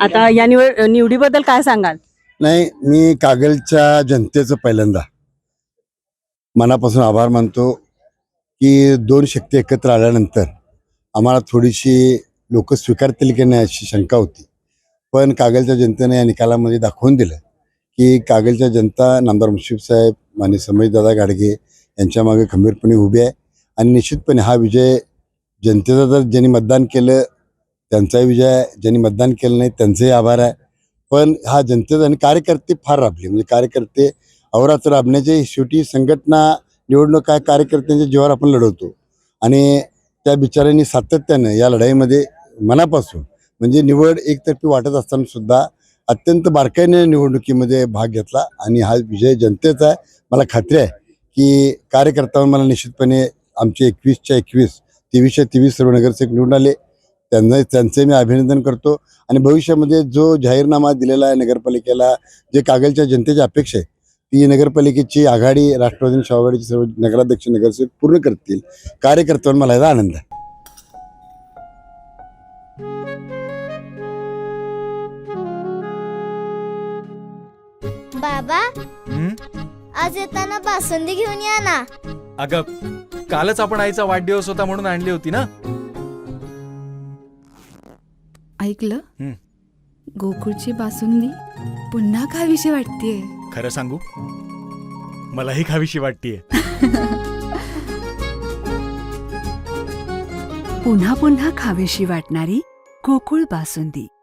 आता या निवडीबद्दल काय सांगाल? नाही, मी कागलच्या जनतेचं पहिल्यांदा मनापासून आभार मानतो की दोन शक्ती एकत्र आल्यानंतर आम्हाला थोडीशी लोक स्वीकारतील की नाही अशी शंका होती. पण कागलच्या जनतेने या निकालामध्ये दाखवून दिलं की कागलच्या जनता नामदार मुश्रीफ साहेब आणि संभाजीदादा गाडगे यांच्या मागे खंबीरपणे उभी आहे. आणि निश्चितपणे हा विजय जनतेचा, जर ज्यांनी मतदान केलं त्यांचाही विजय आहे, ज्यांनी मतदान केलं नाही त्यांचेही आभार आहे. पण हा जनतेचा आणि कार्यकर्ते फार राबले, म्हणजे कार्यकर्ते अहोरात्र राबण्याचे. शेवटी संघटना निवडणूक काय, कार्यकर्त्यांच्या जीवावर आपण लढवतो आणि त्या बिचाऱ्यांनी सातत्यानं या लढाईमध्ये मनापासून, म्हणजे निवड एकतर्फी वाटत असताना सुद्धा अत्यंत बारकाईने निवडणुकीमध्ये भाग घेतला आणि हा विजय जनतेचा आहे. मला खात्री आहे की कार्यकर्त्यांवर मला निश्चितपणे आमचे 21च्या 21, 23च्या 23 सर्व नगरसेवक निवडून आले. त्यांचे मी अभिनंदन करतो. आणि भविष्यामध्ये जो जाहीरनामा दिलेला आहे नगरपालिकेला, जे कागलच्या जनतेची अपेक्षा आहे ती नगरपालिकेची आघाडी, राष्ट्रवादी शाहू आघाडीचे सर्व नगराध्यक्ष नगरसेवक पूर्ण करतील. कार्यकर्त्यांवर मला याचा आनंद आहे. बाबा, आज येताना बासुंदी घेऊन या ना. अगं, कालच आपण आईचा वाढदिवस होता म्हणून आणली होती ना. ऐकलं? गोकुळची बासुंदी पुन्हा खावीशी वाटतेय. खरं सांगू, मलाही खावीशी वाटतेय. पुन्हा पुन्हा खावीशी वाटणारी गोकुळ बासुंदी.